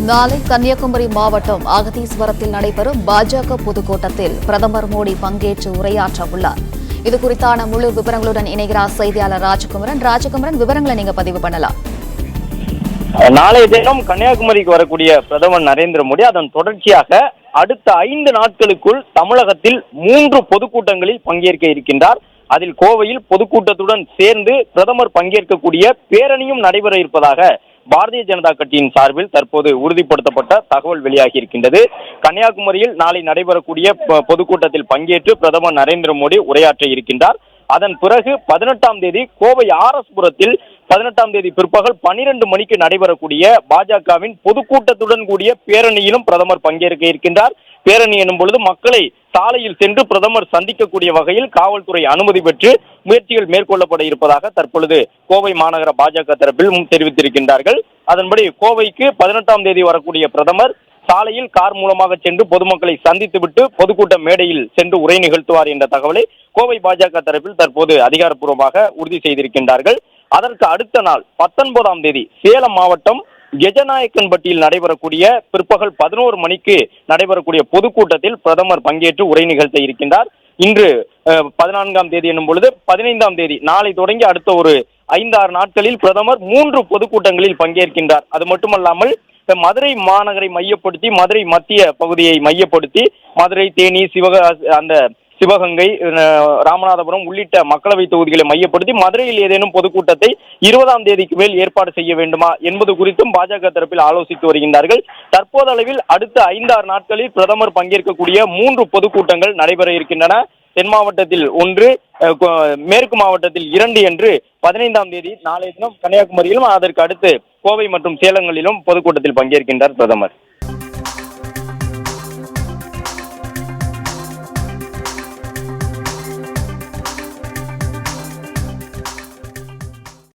நாளை கன்னியாகுமரி மாவட்டம் அகதீஸ்வரத்தில் நடைபெறும் பாஜக பொதுக்கூட்டத்தில் பிரதமர் மோடி பங்கேற்று உரையாற்ற உள்ளார். இது குறித்தான முழு விவரங்களுடன் இணைகிறார் செய்தியாளர் ராஜகுமரன். விவரங்களை நீங்க பதிவு பண்ணலாம். நாளைய தினம் கன்னியாகுமரிக்கு வரக்கூடிய பிரதமர் நரேந்திர மோடி அதன் தொடர்ச்சியாக அடுத்த 5 நாட்களுக்குள் தமிழகத்தில் 3 பொதுக்கூட்டங்களில் பங்கேற்க இருக்கின்றார். அதில் கோவையில் பொதுக்கூட்டத்துடன் சேர்ந்து பிரதமர் பங்கேற்கக்கூடிய பேரணியும் நடைபெற இருப்பதாக பாரதிய ஜனதா கட்சியின் சார்பில் தற்போது உறுதிப்படுத்தப்பட்ட தகவல் வெளியாகி இருக்கின்றது. கன்னியாகுமரியில் நாளை நடைபெறக்கூடிய பொதுக்கூட்டத்தில் பங்கேற்று பிரதமர் நரேந்திர மோடி உரையாற்ற இருக்கின்றார். அதன் பிறகு 18ஆம் தேதி கோவை ஆர்எஸ்புரத்தில் 18ஆம் தேதி பிற்பகல் 12 மணிக்கு நடைபெறக்கூடிய பாஜகவின் பொதுக்கூட்டத்துடன் கூடிய பேரணியிலும் பிரதமர் பங்கேற்க இருக்கின்றார். பேரணி எனும் பொழுது மக்களை சாலையில் சென்று பிரதமர் சந்திக்கக்கூடிய வகையில் காவல்துறை அனுமதி பெற்று முயற்சிகள் மேற்கொள்ளப்பட இருப்பதாக தற்பொழுது கோவை மாநகர பாஜக தரப்பில் தெரிவித்திருக்கின்றார்கள். அதன்படி கோவைக்கு 18ஆம் தேதி வரக்கூடிய பிரதமர் சாலையில் கார் மூலமாக சென்று பொதுமக்களை சந்தித்துவிட்டு பொதுக்கூட்ட மேடையில் சென்று உரை நிகழ்த்துவார் என்ற தகவலை கோவை பாஜக தரப்பில் தற்போது அதிகாரப்பூர்வமாக உறுதி செய்திருக்கின்றார்கள். அதற்கு அடுத்த நாள் 19ஆம் தேதி சேலம் மாவட்டம் கெஜநாயக்கன்பட்டியில் நடைபெறக்கூடிய பிற்பகல் 11 மணிக்கு நடைபெறக்கூடிய பொதுக்கூட்டத்தில் பிரதமர் பங்கேற்று உரை நிகழ்த்த இருக்கின்றார். இன்று 14ஆம் தேதி என்னும் பொழுது 15ஆம் தேதி நாளை தொடங்கி அடுத்த ஒரு 5-6 நாட்களில் பிரதமர் 3 பொதுக்கூட்டங்களில் பங்கேற்கின்றார். அது மட்டுமல்லாமல் மதுரை மாநகரை மையப்படுத்தி மதுரை மத்திய பகுதியை மையப்படுத்தி மதுரை, தேனி, சிவகங்கை, ராமநாதபுரம் உள்ளிட்ட மக்களவை தொகுதிகளை மையப்படுத்தி மதுரையில் ஏதேனும் பொதுக்கூட்டத்தை 20ஆம் தேதிக்கு மேல் ஏற்பாடு செய்ய வேண்டுமா என்பது குறித்தும் பாஜக தரப்பில் ஆலோசித்து வருகின்றார்கள். தற்போதளவில் அடுத்த 5-6 நாட்களில் பிரதமர் பங்கேற்கக்கூடிய 3 பொதுக்கூட்டங்கள் நடைபெற இருக்கின்றன. தென் மாவட்டத்தில் 1, மேற்கு மாவட்டத்தில் 2 என்று 15ஆம் தேதி நாளைய தினம் கன்னியாகுமரியிலும் அதற்கு அடுத்து கோவை மற்றும் சேலங்களிலும் பொதுக்கூட்டத்தில் பங்கேற்கின்றார் பிரதமர்.